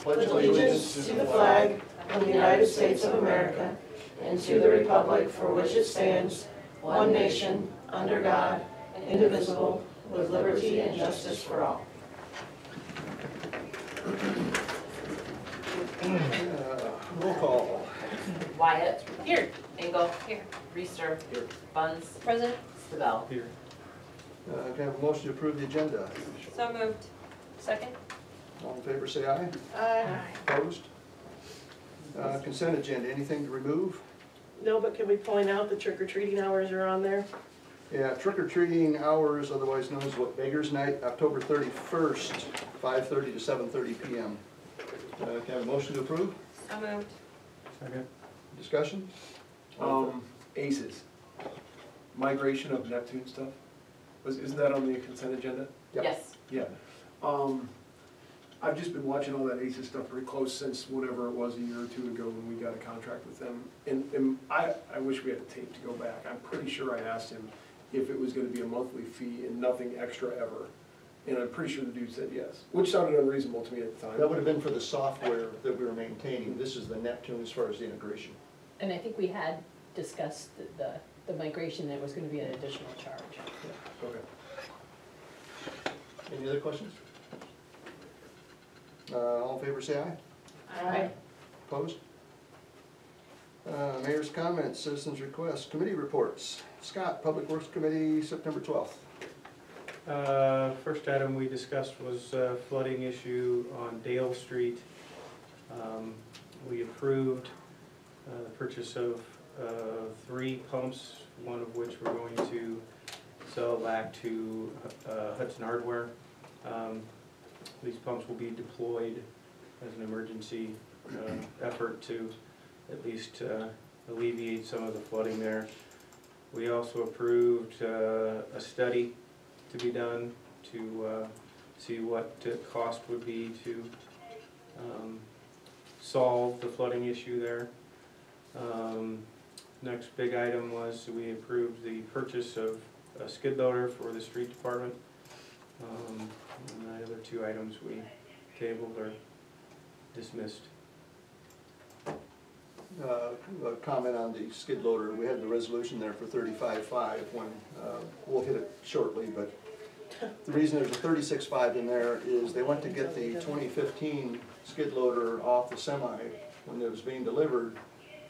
pledge allegiance to the flag of the United States of America and to the republic for which it stands, one nation, under God, indivisible, with liberty and justice for all. Roll call. Wyatt. Here. Engel. Here. Reister. Here. Buns. Present. Stabell. Here. Can I have a motion to approve the agenda? So moved. Second. All in favor say aye. Aye. Opposed? Consent agenda, anything to remove? No, but can we point out the trick-or-treating hours are on there? Yeah, trick-or-treating hours, otherwise known as what, Beggars Night, October 31st, 5:30 to 7:30 p.m. Can I have a motion to approve? So moved. Second. Discussion? ACES, migration of Neptune stuff, isn't that on the consent agenda? Yep. Yes. Yeah. I've just been watching all that ACES stuff pretty close since whenever it was a year or two ago when we got a contract with them. And I wish we had a tape to go back. I'm pretty sure I asked him if it was gonna be a monthly fee and nothing extra ever. And I'm pretty sure the dude said yes, which sounded unreasonable to me at the time. That would have been for the software that we were maintaining. This is the Neptune as far as the integration. And I think we had discussed the migration, that was going to be an additional charge. Yeah. Okay. Any other questions? All in favor say aye. Aye. Opposed? Mayor's comments, citizens' requests, committee reports. Scott, Public Works Committee, September 12th. First item we discussed was flooding issue on Dale Street. We approved the purchase of 3 pumps, one of which we're going to sell back to Hudson Hardware. These pumps will be deployed as an emergency effort to at least alleviate some of the flooding there. We also approved a study to be done to see what the cost would be to solve the flooding issue there. Next big item was we approved the purchase of a skid loader for the street department. And the other 2 items we tabled or dismissed. A comment on the skid loader. We had the resolution there for 35.5 when we'll hit it shortly, but the reason there's a 36.5 in there is they went to get the 2015 skid loader off the semi when it was being delivered,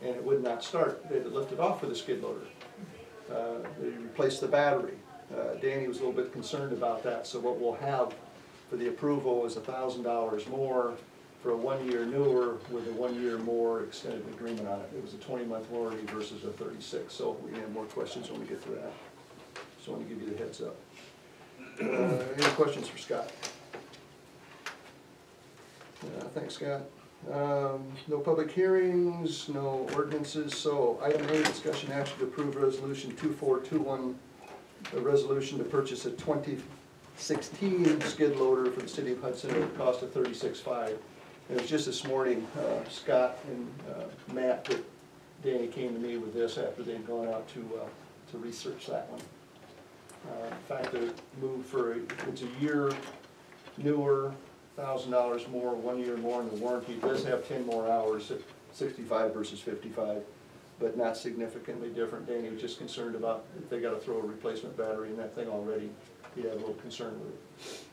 and it would not start. They had to lift it off with a skid loader. They replaced the battery. Danny was a little bit concerned about that, so what we'll have for the approval is $1,000 more for a 1-year newer with a 1-year more extended agreement on it. It was a 20-month warranty versus a 36, so we can have more questions when we get to that. Just want to give you the heads up. Any questions for Scott? Thanks, Scott. No public hearings, no ordinances, so item A, discussion action to approve resolution 2421, a resolution to purchase a 2016 skid loader for the city of Hudson at a cost of $36.5. And it was just this morning, Scott and Matt, that Danny came to me with this after they'd gone out to research that one. In fact, they moved for, it's a year newer, $1,000 more, 1 year more in the warranty. It does have 10 more hours, 65 versus 55, but not significantly different. Danny was just concerned about if they got to throw a replacement battery in that thing already. He had a little concern with it.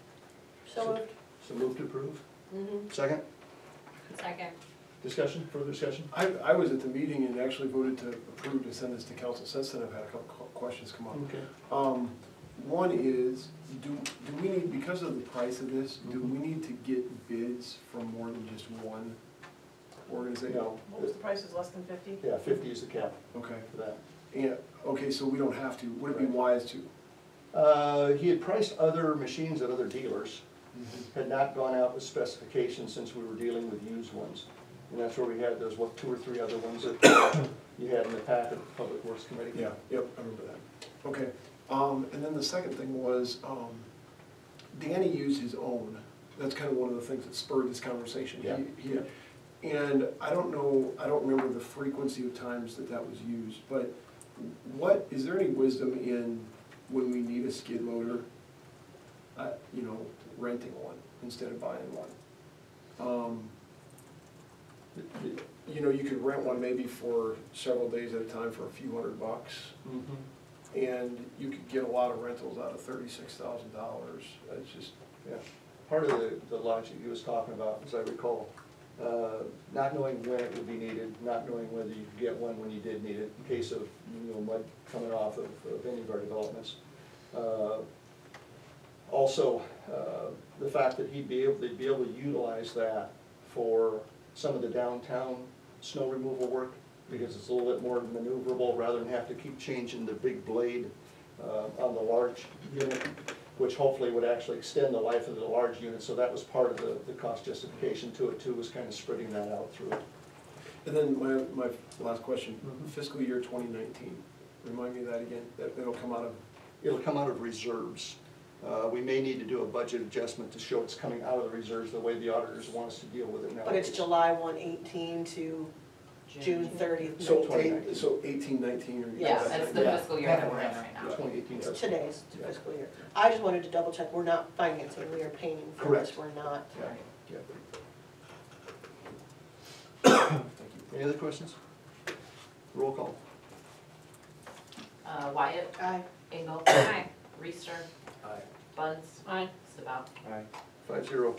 So move to approve. Second? Second. Discussion, further discussion? I was at the meeting and actually voted to approve to send this to council. Since then I've had a couple questions come up. Okay. One is, do we need, because of the price of this, do we need to get bids from more than just one organization? No. What was the price, is less than 50? Yeah, 50 is the cap Okay. for that. And, okay, so we don't have to. Would it be wise to? He had priced other machines at other dealers, had not gone out with specifications since we were dealing with used ones. And that's where we had those, what, 2 or 3 other ones that you had in the packet of the Public Works Committee. Yeah, yep, I remember that. Okay, and then the second thing was, Danny used his own. That's kind of one of the things that spurred this conversation. Yeah. And I don't know, I don't remember the frequency of times that that was used, but what, is there any wisdom in when we need a skid loader, you know, renting one instead of buying one? you know, you could rent one maybe for several days at a time for a few $100. And you could get a lot of rentals out of $36,000. It's just, Yeah. Part of the logic he was talking about, as I recall, not knowing when it would be needed, not knowing whether you could get one when you did need it, in case of, you know, mud coming off of any of our developments. Also, the fact that they'd be able to utilize that for some of the downtown snow removal work, because it's a little bit more maneuverable rather than have to keep changing the big blade on the large unit, which hopefully would actually extend the life of the large unit. So that was part of the cost justification to it too, was kind of spreading that out through it. and then my last question, fiscal year 2019, remind me of that again, that'll come out of? It'll come out of reserves. We may need to do a budget adjustment to show it's coming out of the reserves the way the auditors want us to deal with it now. But it's July 1/18 to June 30th. So 2019. so 18, 19, or? Yeah, that's the Yeah. fiscal year that we're in right now. 2018. It's today's fiscal year. I just wanted to double check, we're not financing, we are paying for Correct. this, we're not. Yeah, yeah. Any other questions? Roll call. Wyatt, Aye. Engel, Aye. Reister, Aye. Bunce, Aye. Sabal. Aye. 5-0.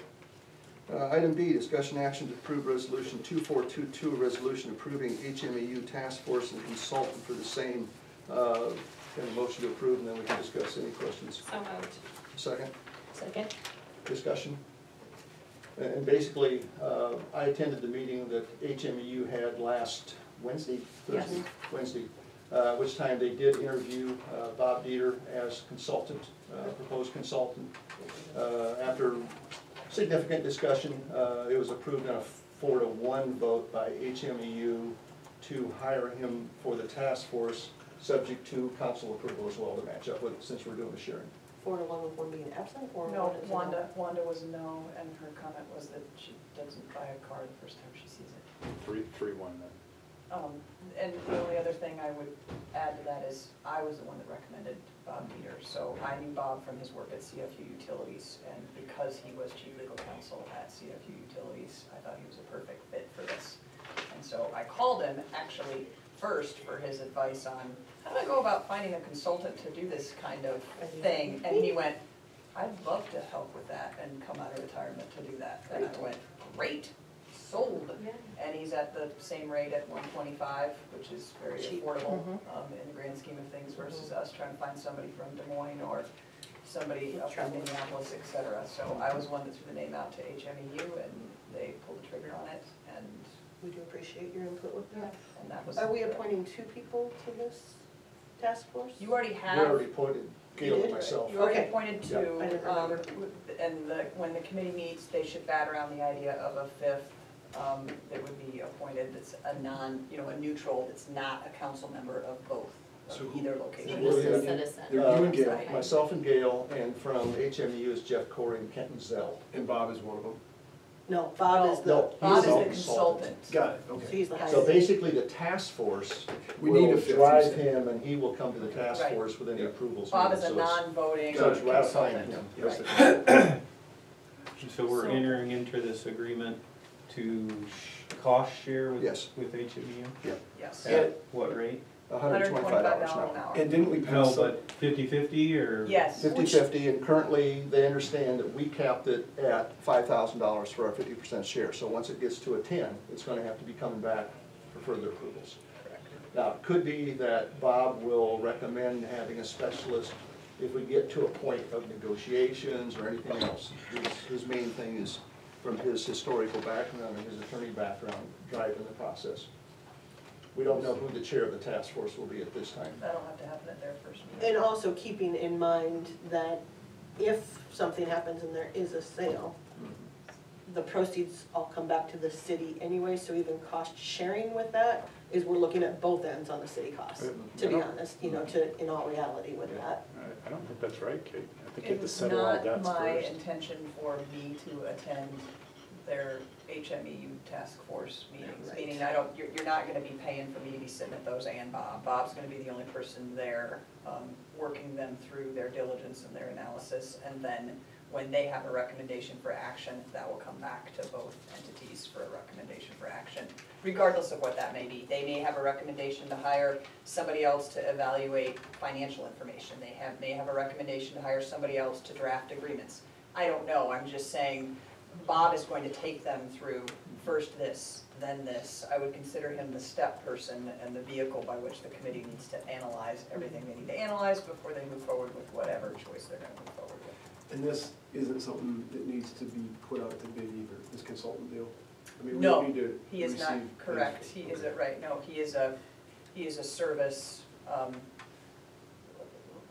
Item B, discussion action to approve resolution 2422, a resolution approving HMEU task force and consultant for the same. Kind of motion to approve, and then we can discuss any questions. So moved. Second, Second? discussion. And basically, I attended the meeting that HMEU had last Wednesday, Thursday? Yes. Wednesday, which time they did interview Bob Dieter as consultant, proposed consultant. After significant discussion, it was approved on a 4-to-1 vote by HMEU to hire him for the task force, subject to council approval as well to match up with, since we're doing the sharing. 4-to-1 with one being absent, or? No, one is a Wanda was a no, and her comment was that she doesn't buy a car the first time she sees it. 3-1 then. And the only other thing I would add to that is, I was the one that recommended Bob Dieter, so I knew Bob from his work at CFU Utilities, and because he was chief legal counsel at CFU Utilities, I thought he was a perfect fit for this. And so I called him, actually, first for his advice on, how do I go about finding a consultant to do this kind of thing? And he went, I'd love to help with that and come out of retirement to do that. And I went, great, sold. And he's at the same rate at 125, which is very Cheap. affordable in the grand scheme of things versus us trying to find somebody from Des Moines or somebody up from Minneapolis, et cetera. So I was one that threw the name out to HMEU, and they pulled the trigger on it, and We do appreciate your input with that. that was. Are we appointing 2 people to this task force? You already We have. already appointed Gail did? and myself. You already Okay. appointed Yeah. two, I didn't remember. and when the committee meets, they should bat around the idea of a 5th that would be appointed, that's a a neutral, that's not a council member of both, So of who- either So location. just Yeah. a citizen. You and Gail. Right. Myself and Gail, and from HMEU is Jeff Corey and Kenton Zell. And Bob is one of them? No, Bob is the, No. Bob is He's the a consultant. Got it, so okay. he's the So highest. basically, the task force We need will a 5th, you drive said. him, and he will come to the task Right. force with any approvals. Bob needed. is a So it's- non-voting So it's ratifying consultant. him. as the Right. consultant. So we're So- entering into this agreement to cost share with, Yes. with HMEU? Yes. At what rate? $125 $125 an now. hour. And didn't we No, pass some? but 50/50 or? Yes. 50/50, and currently, they understand that we capped it at $5,000 for our 50% share. So once it gets to a 10, it's gonna have to be coming back for further approvals. Now, it could be that Bob will recommend having a specialist if we get to a point of negotiations or anything else. His main thing is, from his historical background and his attorney background, driving the process. We don't know who the chair of the task force will be at this time. That'll have to happen at their first meeting. And also keeping in mind that if something happens and there is a sale, the proceeds all come back to the city anyway, so even cost sharing with that is we're looking at both ends on the city costs, to be honest, in all reality with that. I don't think that's right, Kate. I think you have to It's settle all not debts my first. intention for me to attend their HMEU task force meetings, Right. meaning you're not gonna be paying for me to be sitting at those and Bob. Bob's gonna be the only person there, working them through their diligence and their analysis, and then when they have a recommendation for action, that will come back to both entities for a recommendation for action. regardless of what that may be. They may have a recommendation to hire somebody else to evaluate financial information. They may have a recommendation to hire somebody else to draft agreements. I don't know, I'm just saying Bob is going to take them through first this, then this. I would consider him the step person and the vehicle by which the committee needs to analyze everything they need to analyze before they move forward with whatever choice they're gonna move forward with. And this isn't something that needs to be put out to bid either, this consultant deal? I mean, we No, don't need to he is not receive correct, bids. he is it, right, no, he is a service,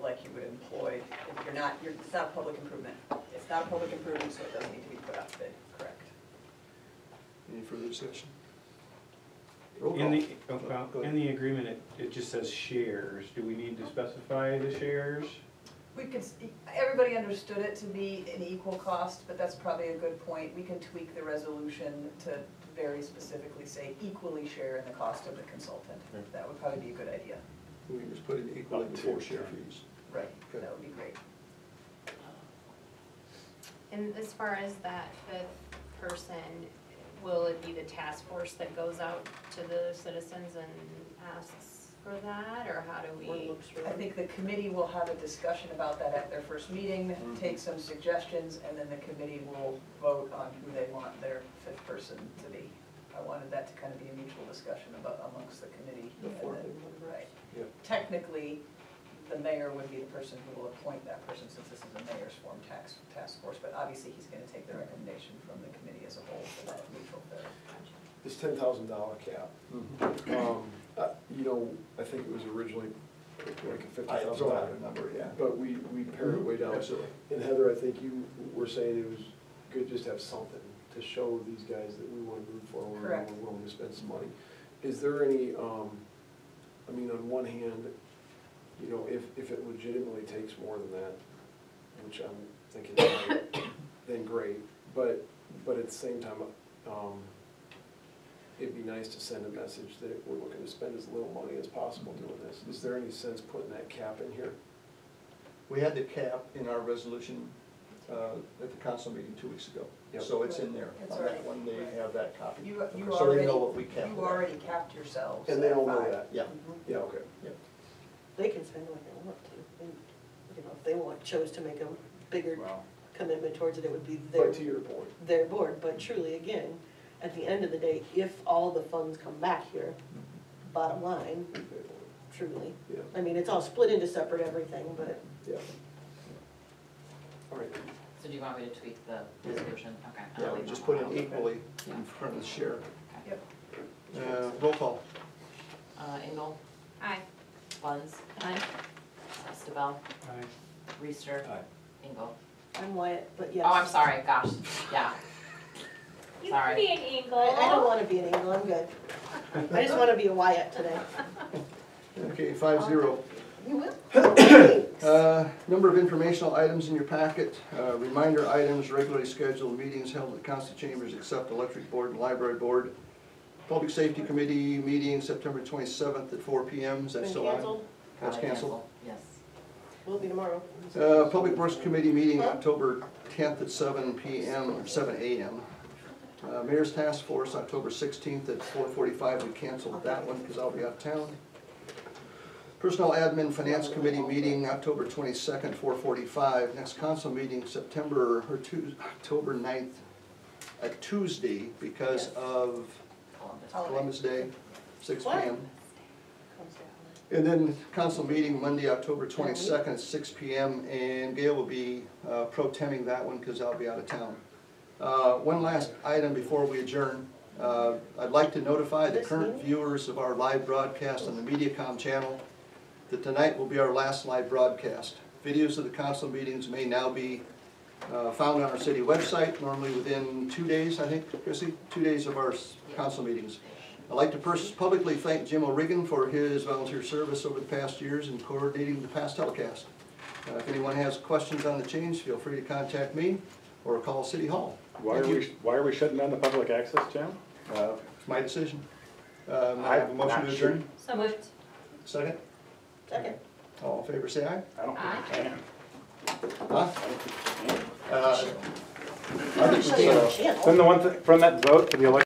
like you would employ, if you're not, it's not a public improvement. It's not a public improvement, so it doesn't need to be put out to bid, correct. Any further discussion? Roll In call. the, Go ahead. in the agreement, it just says shares. Do we need to specify the shares? We could, everybody understood it to be an equal cost, but that's probably a good point. We can tweak the resolution to very specifically say equally share in the cost of the consultant. That would probably be a good idea. We can just put it equally Up to, before share yeah. fees. Right, Okay. that would be great. And as far as that fifth person, will it be the task force that goes out to the citizens and asks for that, or how do we? I think the committee will have a discussion about that at their first meeting, take some suggestions, and then the committee will vote on who they want their fifth person to be. I wanted that to kind of be a mutual discussion about amongst the committee. and Before. then- Right. Yep. Technically, the mayor would be the person who will appoint that person, since this is a mayor's formed task force, but obviously he's gonna take the recommendation from the committee as a whole for that mutual vote. This $10,000 cap, you know, I think it was originally like a I throw out $50,000. a number, yeah. But we pared it way down. Absolutely. And Heather, I think you were saying it was good just to have something to show these guys that we want to move forward. Correct. And we're willing to spend some money. Is there any, I mean, on one hand, you know, if it legitimately takes more than that, which I'm thinking it might, then great. But at the same time, it'd be nice to send a message that we're looking to spend as little money as possible doing this. Is there any sense putting that cap in here? We had the cap in our resolution at the council meeting 2 weeks ago. Yep. So it's in there. It's On already- that one, they have that copy. You So they already, know what we capped you it at. already capped yourselves And they at all know 5. that? Yeah. Yeah, okay. They can spend what they want to. And, you know, if they chose to make a bigger Well, commitment towards it, it would be But to your point, their board. But truly, again, at the end of the day, if all the funds come back here, bottom line, truly. yeah, I mean, it's all split into separate everything, but yeah. All right. So do you want me to tweak the resolution? Okay. I'll Yeah, we leave just that put one it out. equally in front of the share. Yep. Roll call. Engel, Aye. Buns. Aye. Estabel, Aye. Reister. Aye. Engel. I'm Wyatt, but yes. Oh, I'm sorry, gosh, yeah. You Sorry. can be an eagle. I don't wanna be an Engel, I'm good. I just wanna be a Wyatt today. Okay, 5-0. You will? Number of informational items in your packet, reminder items, regularly scheduled meetings held at council chambers except electric board and library board. Public Safety Committee meeting September 27th at 4 p.m. Is that Been still on? canceled? That's canceled. Yes. Will be tomorrow. Public Works Committee meeting October 10th at 7 p.m. or 7 a.m. Mayor's Task Force October 16th at 4:45. We canceled that one because I'll be out of town. Personnel Admin Finance Committee meeting October 22nd, 4:45. Next council meeting October 9th at Tuesday because of Columbus Day, 6 What? p.m. And then council meeting Monday, October 22nd at 6 p.m. And Gail will be pro-temming that one because I'll be out of town. One last item before we adjourn. I'd like to notify the current viewers of our live broadcast on the MediaCom channel that tonight will be our last live broadcast. Videos of the council meetings may now be found on our city website, normally within 2 days, I think, Chrissy, 2 days of our council meetings. I'd like to publicly thank Jim O'Regan for his volunteer service over the past years in coordinating the past telecast. If anyone has questions on the change, feel free to contact me or call City Hall. why are we shutting down the public access channel? It's my decision. I have a motion to adjourn. So moved. Second? Second. All in favor, say aye. I don't think we can. Huh? I don't think we can. I think we can. Channel. From the one, from that vote for the election